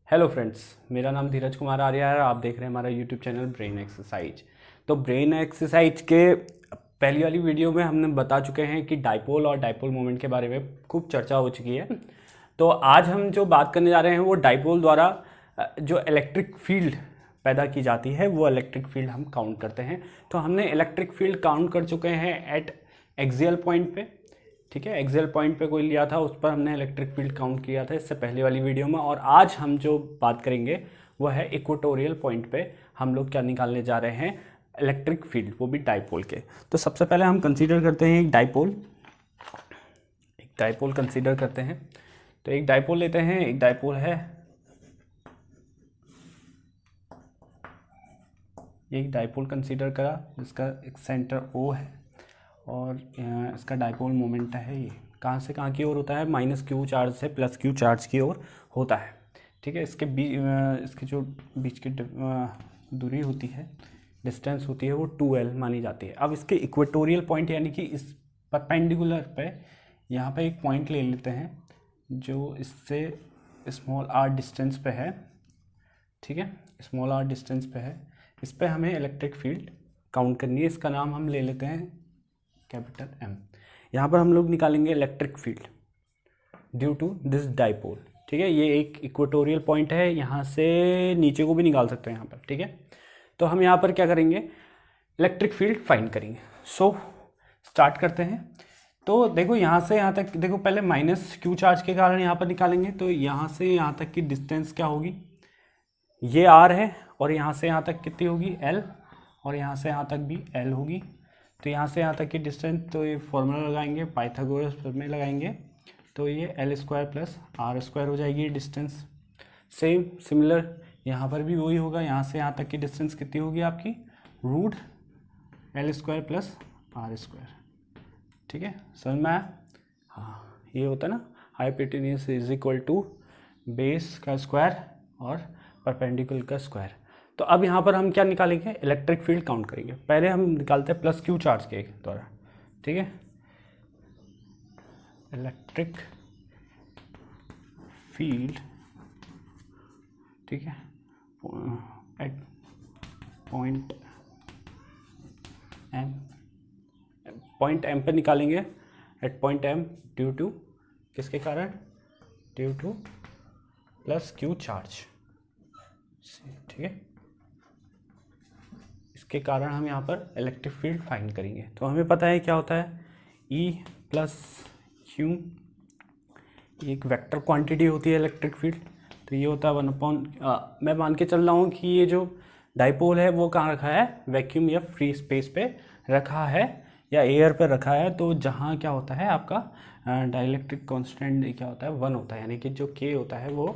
Hello friends, मेरा नाम धीरज कुमार आर्या है। आप देख रहे हैं हमारा यूट्यूब चैनल ब्रेन एक्सरसाइज। तो ब्रेन एक्सरसाइज के पहली वाली वीडियो में हमने बता चुके हैं कि डाइपोल और डाइपोल मोमेंट के बारे में खूब चर्चा हो चुकी है। तो आज हम जो बात करने जा रहे हैं वो डाइपोल द्वारा जो इलेक्ट्रिक फील्ड पैदा की जाती है वो इलेक्ट्रिक फील्ड हम काउंट करते हैं। तो हमने इलेक्ट्रिक फील्ड काउंट कर चुके हैं एट एक्सियल पॉइंट पे। ठीक है, एक्सियल पॉइंट पे कोई लिया था, उस पर हमने इलेक्ट्रिक फील्ड काउंट किया था इससे पहले वाली वीडियो में। और आज हम जो बात करेंगे वो है इक्वेटोरियल पॉइंट पे हम लोग क्या निकालने जा रहे हैं, इलेक्ट्रिक फील्ड, वो भी डाइपोल के। तो सबसे पहले हम कंसीडर करते हैं एक डाइपोल कंसीडर करते हैं। तो एक डाइपोल लेते हैं। एक डाइपोल है, एक डाइपोल कंसीडर करा जिसका एक सेंटर O है और इसका डाइपोल मोमेंट है ये कहाँ से कहाँ की ओर होता है, -q चार्ज से +q चार्ज की ओर होता है। ठीक है, इसके जो बीच की दूरी होती है, डिस्टेंस होती है, वो 2l मानी जाती है। अब इसके इक्वेटोरियल पॉइंट यानी कि इस परपेंडिकुलर पे यहाँ पे एक पॉइंट ले लेते हैं जो इससे स्मॉल r डिस्टेंस पे है। ठीक है, स्मॉल r डिस्टेंस पे है। इस पे हमें इलेक्ट्रिक फील्ड काउंट करनी है। इसका नाम हम ले लेते हैं कैपिटल M। यहाँ पर हम लोग निकालेंगे electric field due to this dipole. ठीक है, ये एक इक्वेटोरियल पॉइंट है, यहाँ से नीचे को भी निकाल सकते हैं यहाँ पर। ठीक है, तो हम यहाँ पर क्या करेंगे, इलेक्ट्रिक फील्ड फाइंड करेंगे। सो स्टार्ट करते हैं। तो देखो यहाँ से यहाँ तक, देखो पहले -q चार्ज के कारण यहाँ पर निकालेंगे। तो यहाँ से यहाँ तक की डिस्टेंस क्या होगी, ये r है, और यहाँ से यहाँ तक कितनी होगी, l, और यहाँ से यहाँ तक भी l होगी। तो यहाँ से यहाँ तक की डिस्टेंस, तो ये फॉर्मूला लगाएंगे, पाइथागोरस में लगाएंगे, तो ये l² + r² हो जाएगी डिस्टेंस। सिमिलर यहाँ पर भी वही होगा। यहाँ से यहाँ तक की डिस्टेंस कितनी होगी आपकी, √l² + r²। ठीक है, समझ में आया? हाँ, ये होता है ना, hypotenuse is equal to base का स्क्वायर और परपेंडिकुलर का स्क्वायर। तो अब यहाँ पर हम क्या निकालेंगे, इलेक्ट्रिक फील्ड काउंट करेंगे। पहले हम निकालते हैं +q चार्ज के द्वारा। ठीक है, इलेक्ट्रिक फील्ड, ठीक है, एट पॉइंट M पे निकालेंगे। At point M due to किसके कारण, ड्यू टू +q चार्ज। ठीक है, इसके कारण हम यहाँ पर इलेक्ट्रिक फील्ड फाइंड करेंगे। तो हमें पता है क्या होता है, E + q, एक वेक्टर क्वांटिटी होती है इलेक्ट्रिक फील्ड। तो ये होता है 1/, मैं मान के चल रहा हूँ कि ये जो डाइपोल है वो कहाँ रखा है, वैक्यूम या फ्री स्पेस पे रखा है या एयर पे रखा है। तो जहाँ क्या होता है आपका डाइलेक्ट्रिक कांस्टेंट क्या होता है, 1 होता है, यानी कि जो k होता है वो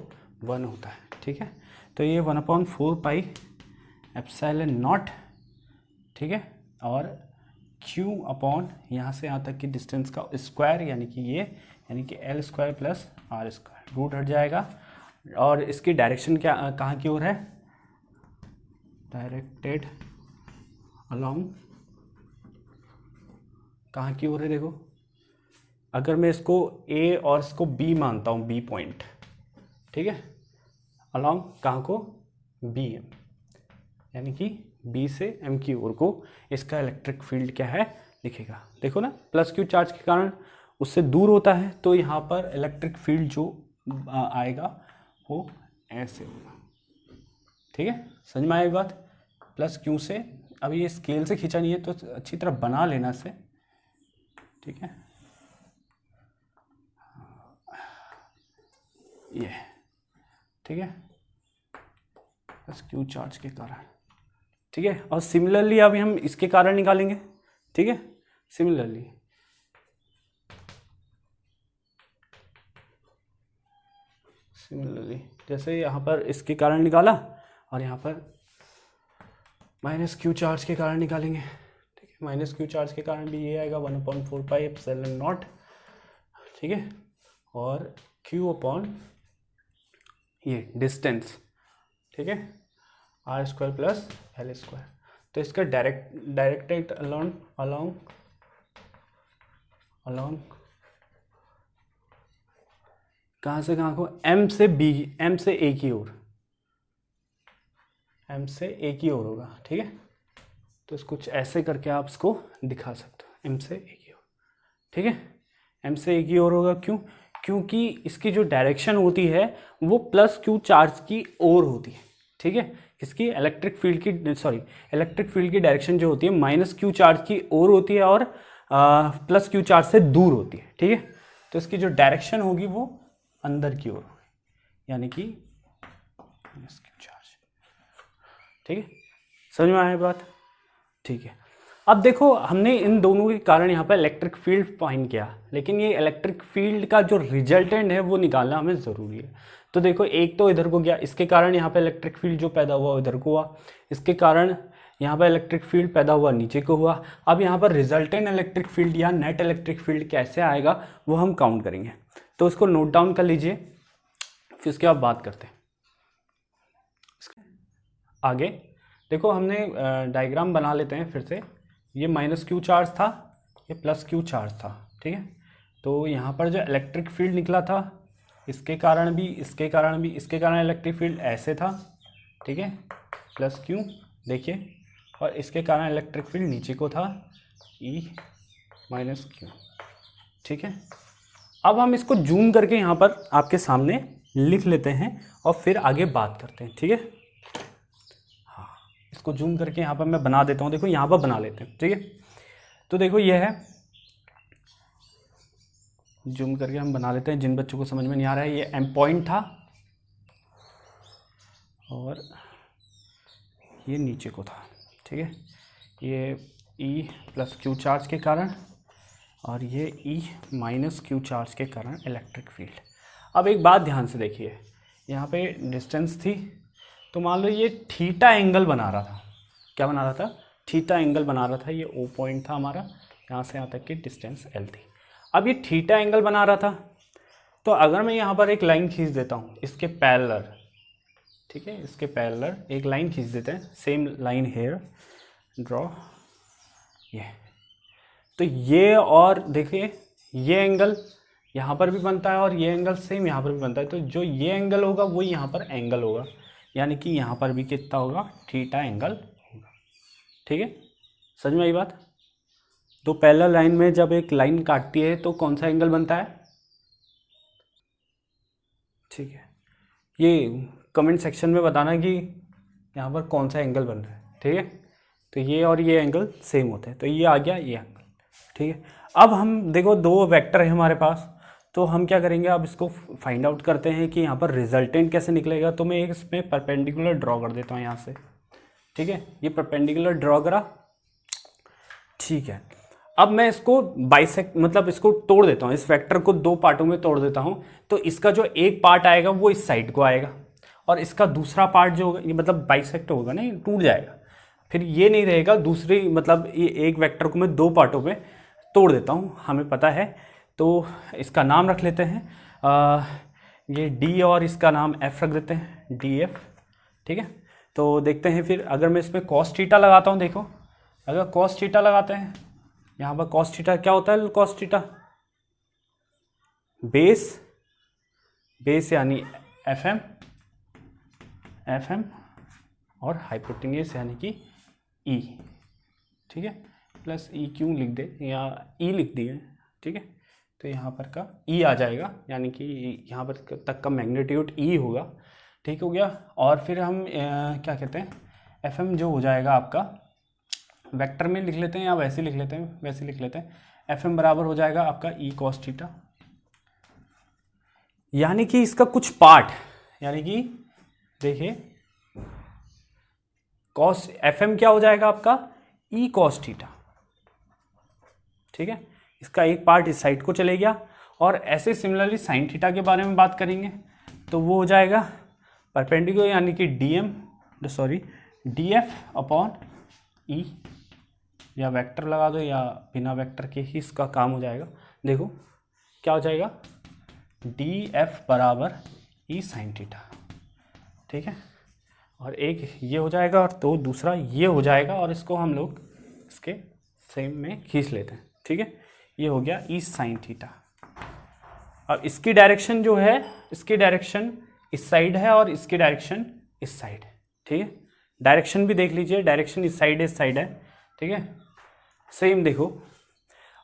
1 होता है। ठीक है, तो ये 1/4πε0। ठीक है, और q अपॉन यहाँ से यहाँ तक की डिस्टेंस का स्क्वायर, यानी कि ये, यानी कि l² + r², रूट हट जाएगा। और इसकी डायरेक्शन क्या कहाँ की ओर है, डायरेक्टेड अलोंग, कहाँ की ओर है, देखो अगर मैं इसको A और इसको B मानता हूँ, B पॉइंट, ठीक है, अलोंग कहाँ को, BM, यानी कि B से M की ओर को इसका इलेक्ट्रिक फील्ड क्या है दिखेगा। देखो ना, +q चार्ज के कारण उससे दूर होता है, तो यहाँ पर इलेक्ट्रिक फील्ड जो आएगा वो ऐसे होगा। ठीक है, समझ में आया ये बात। +q से, अब ये स्केल से खींचा नहीं है तो अच्छी तरह बना लेना से। ठीक है, ये ठीक है, +q चार्ज के कारण। ठीक है, और सिमिलरली अभी हम इसके कारण निकालेंगे। ठीक है, सिमिलरली जैसे यहाँ पर इसके कारण निकाला और यहाँ पर -q चार्ज के कारण निकालेंगे। ठीक है, -q चार्ज के कारण भी ये आएगा 1/4πε0। ठीक है, और q अपॉन ये डिस्टेंस, ठीक है, r² + l²। तो इसका डायरेक्टेड अलोंग कहाँ से कहाँ को, M से A की ओर। एम से एक ही और होगा, ठीक है। तो इसको कुछ ऐसे करके आप इसको दिखा सकते हो, एम से एक ही और, ठीक है। एम से एक ही और होगा, क्यों? क्योंकि इसकी जो डायरेक्शन होती है वो प्लस क्यू चार्ज की ओर होती है, ठीक है। किसकी? इलेक्ट्रिक फील्ड की, सॉरी, इलेक्ट्रिक फील्ड की डायरेक्शन जो होती है माइनस क्यू चार्ज की ओर होती है और प्लस क्यू चार्ज से दूर होती है, ठीक है। तो इसकी जो डायरेक्शन होगी वो अंदर की ओर होगी, यानी कि माइनस क्यू चार्ज, ठीक है। समझ में आया बात? ठीक है। अब देखो, हमने इन दोनों के कारण यहाँ पर इलेक्ट्रिक फील्ड फाइंड किया, लेकिन ये इलेक्ट्रिक फील्ड का जो रिजल्टेंट है वो निकालना हमें ज़रूरी है। तो देखो, एक तो इधर को गया, इसके कारण यहाँ पे इलेक्ट्रिक फील्ड जो पैदा हुआ इधर को हुआ, इसके कारण यहाँ पर इलेक्ट्रिक फील्ड पैदा हुआ नीचे को हुआ। अब यहाँ पर रिजल्टेंट इलेक्ट्रिक फील्ड या नेट इलेक्ट्रिक फील्ड कैसे आएगा वो हम काउंट करेंगे। तो इसको नोट डाउन कर लीजिए, फिर उसके बाद बात करते हैं आगे। देखो, हमने डायग्राम बना लेते हैं फिर से। ये माइनस क्यू चार्ज था, ये प्लस क्यू चार्ज था, ठीक है। तो यहाँ पर जो इलेक्ट्रिक फील्ड निकला था, इसके कारण भी, इसके कारण भी, इसके कारण इलेक्ट्रिक फील्ड ऐसे था, ठीक है, प्लस क्यू, देखिए, और इसके कारण इलेक्ट्रिक फील्ड नीचे को था, ई माइनस क्यू, ठीक है। अब हम इसको जूम करके यहाँ पर आपके सामने लिख लेते हैं और फिर आगे बात करते हैं, ठीक है। इसको जूम करके यहाँ पर मैं बना देता हूँ, देखो यहाँ पर बना लेते हैं, ठीक है। तो देखो, ये है, जूम करके हम बना लेते हैं, जिन बच्चों को समझ में नहीं आ रहा है। ये एम पॉइंट था और ये नीचे को था, ठीक है। ये ई प्लस क्यू चार्ज के कारण और ये ई माइनस क्यू चार्ज के कारण इलेक्ट्रिक फील्ड। अब एक बात ध्यान से देखिए, यहाँ पे डिस्टेंस थी, तो मान लो ये थीटा एंगल बना रहा था। क्या बना रहा था? थीटा एंगल बना रहा था। ये ओ पॉइंट था हमारा, यहाँ से यहाँ तक की डिस्टेंस एल थी। अब ये थीटा एंगल बना रहा था, तो अगर मैं यहाँ पर एक लाइन खींच देता हूँ इसके पैरेलल, ठीक है, इसके पैरेलल एक लाइन खींच देते हैं, सेम लाइन हेयर ड्रॉ, ये। तो ये, और देखिए ये एंगल यहाँ पर भी बनता है और ये एंगल सेम यहाँ पर भी बनता है। तो जो ये एंगल होगा वो यहाँ पर एंगल होगा, यानी कि यहाँ पर भी कितना होगा? थीटा एंगल होगा, ठीक है। समझ में आई बात? तो पैरेलल लाइन में जब एक लाइन काटती है तो कौन सा एंगल बनता है? ठीक है, ये कमेंट सेक्शन में बताना कि यहाँ पर कौन सा एंगल बन रहा है, ठीक है। तो ये और ये एंगल सेम होते हैं, तो ये आ गया ये एंगल, ठीक है। अब हम देखो, दो वेक्टर है हमारे पास, तो हम क्या करेंगे, अब इसको फाइंड आउट करते हैं कि यहाँ पर रिजल्टेंट कैसे निकलेगा। तो मैं एक इसमें परपेंडिकुलर ड्रॉ कर देता हूँ यहाँ से, ठीक है। ये परपेंडिकुलर ड्रॉ करा, ठीक है। अब मैं इसको बाइसेक्ट, मतलब इसको तोड़ देता हूँ, इस वेक्टर को दो पार्टों में तोड़ देता हूँ। तो इसका जो एक पार्ट आएगा वो इस साइड को आएगा और इसका दूसरा पार्ट जो होगा, ये मतलब बाइसेक्ट होगा ना, ये टूट जाएगा, फिर ये नहीं रहेगा। दूसरी, मतलब ये एक वेक्टर को मैं दो पार्टों में तोड़ देता हूँ, हमें पता है। तो इसका नाम रख लेते हैं, ये डी और इसका नाम एफ रख देते हैं, डी एफ, ठीक है। तो देखते हैं फिर, अगर मैं इसमें कॉस थीटा लगाता हूँ, देखो अगर कॉस थीटा लगाते हैं, यहाँ पर कॉस थीटा क्या होता है? कॉस थीटा बेस यानी एफ एम और हाइपोटेन्यूस यानी कि ई, ठीक है, प्लस ई क्यों लिख दे या ई लिख दिए, ठीक है। तो यहाँ पर का ई आ जाएगा, यानी कि यहाँ पर तक का मैग्नीट्यूड ई होगा, ठीक हो गया। और फिर हम क्या कहते हैं, एफ एम जो हो जाएगा आपका, वेक्टर में लिख लेते हैं या वैसे लिख लेते हैं, वैसे लिख लेते हैं, एफ एम बराबर हो जाएगा आपका ई कॉस थीटा, यानी कि इसका कुछ पार्ट, यानी कि देखिए कॉस एफ एम क्या हो जाएगा आपका? ई कॉस थीटा, ठीक है। इसका एक पार्ट इस साइड को चले गया। और ऐसे सिमिलरली साइन थीटा के बारे में बात करेंगे, तो वो हो जाएगा परपेंडिकुलर, यानी कि डी एफ अपॉन ई, या वेक्टर लगा दो या बिना वेक्टर के ही इसका काम हो जाएगा। देखो क्या हो जाएगा, डी एफ बराबर ई साइन थीटा, ठीक है। और एक ये हो जाएगा और तो दूसरा ये हो जाएगा, और इसको हम लोग इसके सेम में खींच लेते हैं, ठीक है। ये हो गया ई साइन थीटा। अब इसकी डायरेक्शन जो है, इसकी डायरेक्शन इस साइड है और इसकी डायरेक्शन इस साइड है, ठीक है। डायरेक्शन भी देख लीजिए, डायरेक्शन इस साइड है, ठीक है, सेम देखो।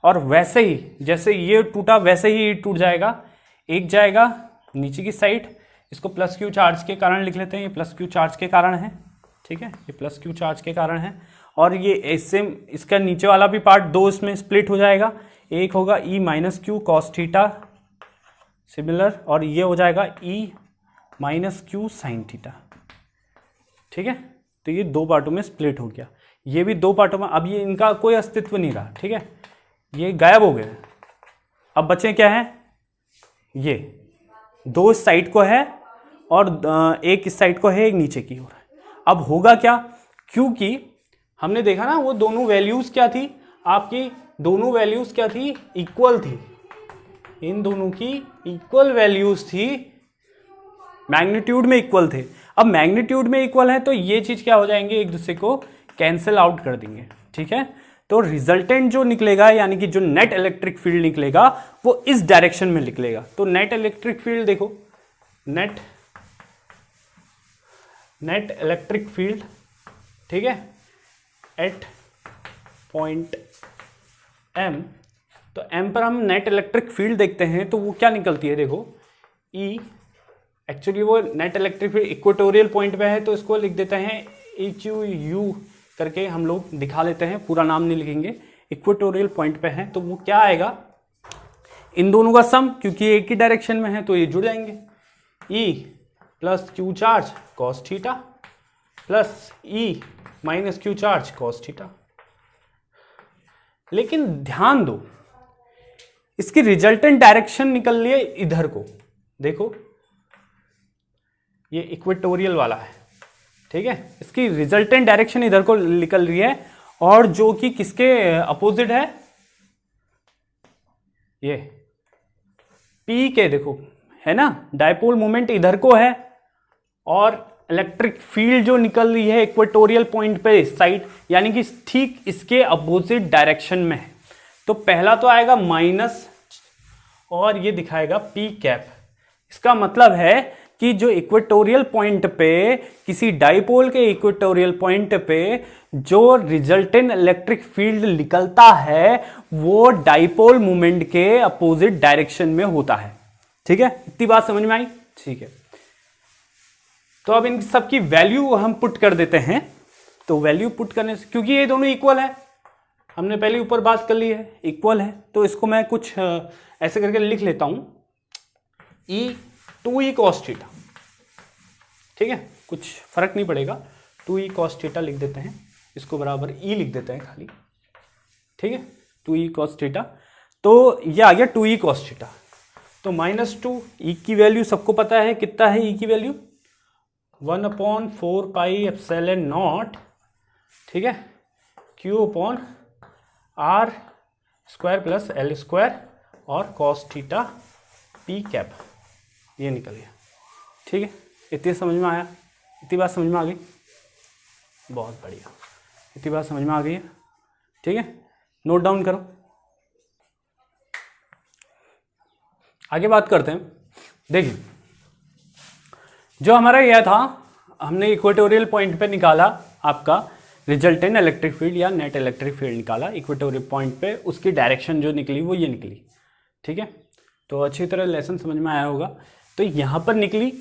और वैसे ही जैसे ये टूटा वैसे ही टूट जाएगा, एक जाएगा नीचे की साइड, इसको प्लस क्यू चार्ज के कारण लिख लेते हैं, ये प्लस क्यू चार्ज के कारण है, ठीक है, ये प्लस क्यू चार्ज के कारण है। और ये ऐसे इसका नीचे वाला भी पार्ट दो इसमें स्प्लिट हो जाएगा, एक होगा E minus q cos theta similar, और ये हो जाएगा E minus q sine theta, ठीक है। तो ये दो पार्टों में स्प्लिट हो गया, ये भी दो पार्टों में, अब ये इनका कोई अस्तित्व नहीं रहा, ठीक है, ये गायब हो गए। अब बचे क्या है, ये दो इस साइड को है और एक इस साइड को है, एक नीचे की ओर है। अब होगा क्या, क्योंकि हमने देखा ना वो दोनों वैल्यूज क्या थी आपकी, दोनों वैल्यूज क्या थी, इक्वल थी, इन दोनों की इक्वल वैल्यूज थी, मैग्नीट्यूड में इक्वल थे। अब मैग्नीट्यूड में इक्वल है तो ये चीज क्या हो जाएंगे, एक दूसरे को कैंसिल आउट कर देंगे, ठीक है। तो रिजल्टेंट जो निकलेगा यानी कि जो नेट इलेक्ट्रिक फील्ड निकलेगा वो इस डायरेक्शन में निकलेगा। तो नेट इलेक्ट्रिक फील्ड देखो, नेट इलेक्ट्रिक फील्ड, ठीक है, एट पॉइंट एम। तो एम पर हम नेट इलेक्ट्रिक फील्ड देखते हैं तो वो क्या निकलती है, देखो ई, एक्चुअली वो net electric field equatorial point पे है तो इसको लिख देते हैं एच यू करके, हम लोग दिखा लेते हैं, पूरा नाम नहीं लिखेंगे, इक्वेटोरियल पॉइंट पे है। तो वो क्या आएगा, इन दोनों का सम, क्योंकि एक ही डायरेक्शन में है तो ये जुड़ जाएंगे, E plus q charge cos theta plus E minus q charge cos theta. लेकिन ध्यान दो, इसकी रिजल्टेंट डायरेक्शन निकल रही है इधर को, देखो ये इक्वेटोरियल वाला है, ठीक है, इसकी रिजल्टेंट डायरेक्शन इधर को निकल रही है, और जो कि किसके अपोजिट है, ये पी के, देखो है ना, डायपोल मोमेंट इधर को है, और इलेक्ट्रिक फील्ड जो निकल रही है इक्वेटोरियल पॉइंट पे साइड, यानी कि ठीक इसके अपोजिट डायरेक्शन में है। तो पहला तो आएगा माइनस और ये दिखाएगा पी कैप। इसका मतलब है कि जो इक्वेटोरियल पॉइंट पे, किसी डाइपोल के इक्वेटोरियल पॉइंट पे जो रिजल्टेंट इलेक्ट्रिक फील्ड निकलता है वो डाइपोल मोमेंट के अपोजिट डायरेक्शन में होता है, ठीक है। इतनी बात समझ में आई, ठीक है। तो अब इन सब की वैल्यू हम पुट कर देते हैं। तो वैल्यू पुट करने से, क्योंकि ये दोनों इक्वल है, हमने पहले ऊपर बात कर ली है, इक्वल है, तो इसको मैं कुछ ऐसे करके लिख लेता हूं, ई 2e cos थीटा, ठीक है, कुछ फर्क नहीं पड़ेगा, 2e cos थीटा लिख देते हैं, इसको बराबर ई लिख देते हैं खाली, ठीक है, 2e cos थीटा। तो ये आ गया 2e cos थीटा। तो -2 ई की वैल्यू सबको पता है, कितना है ई की वैल्यू, 1/4 पाई एप्सिलॉन नॉट, ठीक है, Q upon R square plus L square और cos थीटा पी कैप, ये निकल गया, ठीक है। इतनी समझ में आया, इतनी बात समझ में आ गई, बहुत बढ़िया, इतनी बात समझ में आ गई है, ठीक है। नोट डाउन करो, आगे बात करते हैं। देखिए जो हमारा यह था, हमने इक्वेटोरियल पॉइंट पे निकाला आपका रिजल्टेंट इलेक्ट्रिक फील्ड या नेट इलेक्ट्रिक फील्ड निकाला इक्वेटोरियल पॉइंट पे, उसकी डायरेक्शन जो निकली वो ये निकली, ठीक है। तो अच्छी तरह लेसन समझ में आया होगा। तो यहाँ पर निकली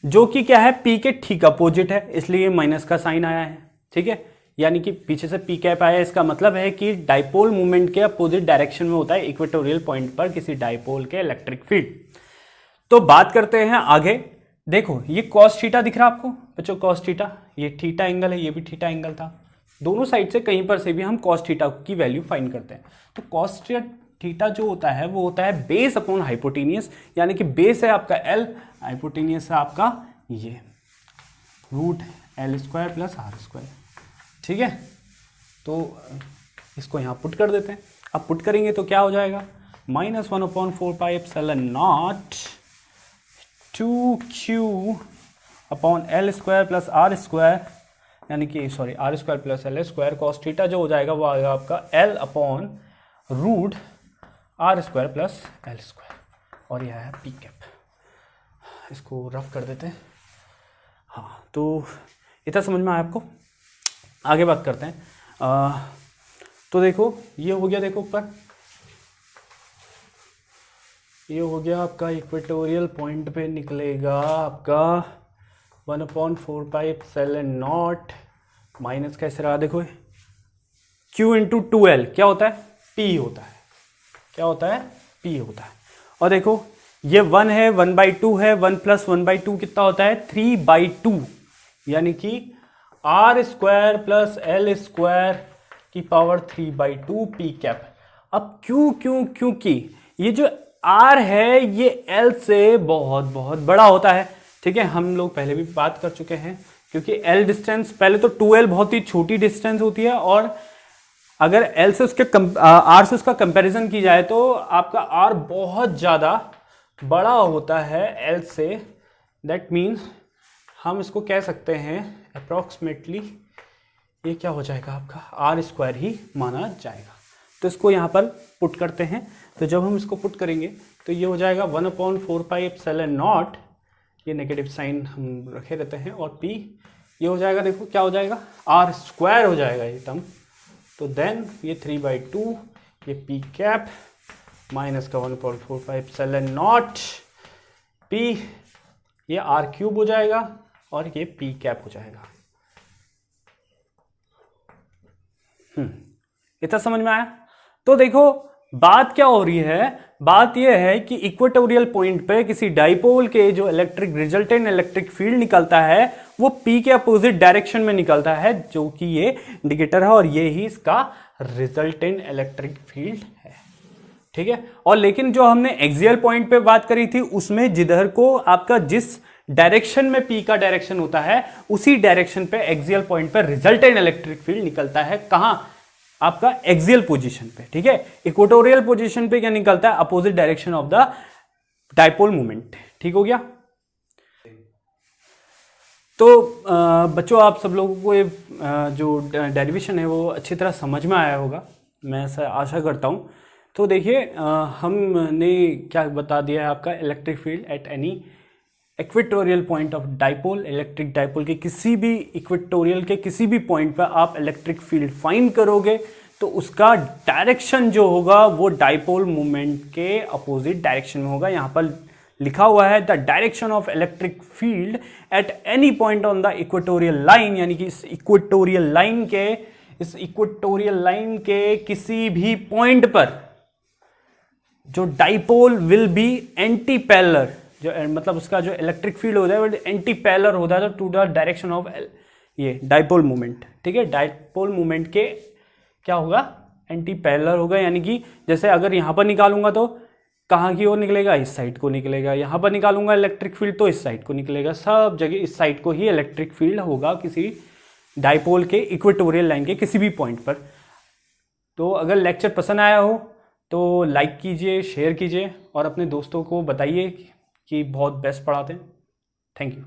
जो कि क्या है, पी के ठीक अपोजिट है, इसलिए माइनस का साइन आया है, ठीक है, यानी कि पीछे से पी कैप आया। इसका मतलब है कि डाइपोल मूवमेंट के अपोजिट डायरेक्शन में होता है इक्वेटोरियल पॉइंट पर किसी डाइपोल के इलेक्ट्रिक फील्ड। तो बात करते हैं आगे। देखो ये कॉस थीटा दिख रहा है आपको बच्चों, कॉस थीटा, ये थीटा एंगल है, ये भी थीटा एंगल था, दोनों साइड से कहीं पर से भी हम कॉस थीटा की वैल्यू फाइंड करते हैं। तो कॉस थीटा जो होता है वो होता है बेस अपॉन हाइपोटेनियस, यानी कि बेस है आपका L, हाइपोटेनियस है आपका ये root L square plus R square, ठीक है। तो इसको यहाँ पुट कर देते हैं। अब पुट करेंगे तो क्या हो जाएगा, -1/4 pi epsilon naught 2Q upon L square plus R square, यानी कि sorry R square plus L square, cos theta जो हो जाएगा वो आएगा आपका L upon root R square plus L square, और यह है पी कैप। इसको रफ कर देते हैं। हाँ, तो इतना समझ में आया आपको? आगे बात करते हैं। तो देखो ये हो गया, देखो ऊपर ये हो गया आपका इक्वेटोरियल पॉइंट पे निकलेगा आपका 1/4πε0 माइनस कैसे रहा, देखो Q इंटू 2L क्या होता है, P होता है, क्या होता है, P होता है। और देखो ये 1 है, 1/2 है, 1 + 1/2 कितना होता है, 3/2, यानी कि r² + l² की पावर 3/2 P कैप। अब क्योंकि ये जो r है ये l से बहुत बहुत बड़ा होता है, ठीक है, हम लोग पहले भी बात कर चुके हैं, क्योंकि l डिस्टेंस, पहले तो 2l बहुत ही छोटी डिस्टेंस होती है, और अगर l से उसके r से उसका कंपैरिजन की जाए तो आपका r बहुत ज़्यादा बड़ा होता है l से। दैट मीन्स हम इसको कह सकते हैं अप्रॉक्सीमेटली ये क्या हो जाएगा, आपका r² ही माना जाएगा। तो इसको यहाँ पर पुट करते हैं, तो जब हम इसको पुट करेंगे तो ये हो जाएगा 1/4πε0, ये नेगेटिव साइन हम रखे रहते हैं, और p ये हो जाएगा, देखो क्या हो जाएगा, r² हो जाएगा ये टर्म। तो देन ये 3/2 ये p कैप माइनस का 1/4πε0 p, ये r³ हो जाएगा और ये p कैप हो जाएगा। इतना समझ में आया? तो देखो बात क्या हो रही है, बात यह है कि इक्वेटोरियल पॉइंट पे किसी डाइपोल के जो इलेक्ट्रिक रिजल्टेंट इलेक्ट्रिक फील्ड निकलता है वो P के अपोजिट डायरेक्शन में निकलता है, जो कि ये इंडिकेटर है, और ये ही इसका रिजल्टेंट इलेक्ट्रिक फील्ड है, ठीक है। और लेकिन जो हमने एक्सियल पॉइंट पे बात करी थी उसमें जिधर को आपका जिस डायरेक्शन में P का डायरेक्शन होता है उसी डायरेक्शन पे एक्सियल पॉइंट पे रिजल्टेंट इलेक्ट्रिक फील्ड निकलता है। कहां? आपका एक्सियल पोजीशन पे, ठीक है। इक्वेटोरियल पोजीशन पे क्या निकलता है, opposite direction of the dipole moment, ठीक हो गया। तो बच्चों आप सब लोगों को ये जो डेरिवेशन है वो अच्छी तरह समझ में आया होगा, मैं ऐसा आशा करता हूँ। तो देखिए हमने क्या बता दिया है, आपका electric field at any equatorial point of dipole, electric dipole के किसी भी इक्वेटोरियल के किसी भी पॉइंट पर आप इलेक्ट्रिक फील्ड फाइंड करोगे तो उसका डायरेक्शन जो होगा वो डाइपोल मोमेंट के अपोजिट डायरेक्शन में होगा। यहाँ पर लिखा हुआ है the direction of electric field at any point on the equatorial line, यानी कि इस इक्वेटोरियल लाइन के किसी भी पॉइंट पर जो dipole will be anti parallel, जो मतलब उसका जो इलेक्ट्रिक फील्ड होता है वो एंटी पैरेलल होता है टू द डायरेक्शन ऑफ ये डाइपोल मोमेंट, ठीक है। डाइपोल मोमेंट के क्या होगा, एंटी पैरेलल होगा, यानी कि जैसे अगर यहाँ पर निकालूंगा तो कहाँ की ओर निकलेगा, इस साइड को निकलेगा, यहाँ पर निकालूंगा इलेक्ट्रिक फील्ड तो इस साइड को निकलेगा, सब जगह इस साइड को ही इलेक्ट्रिक फील्ड होगा किसी डाइपोल के इक्वेटोरियल लाइन के किसी भी पॉइंट पर। तो अगर लेक्चर पसंद आया हो तो लाइक कीजिए, शेयर कीजिए और अपने दोस्तों को बताइए कि बहुत बेस्ट पढ़ाते हैं। Thank you.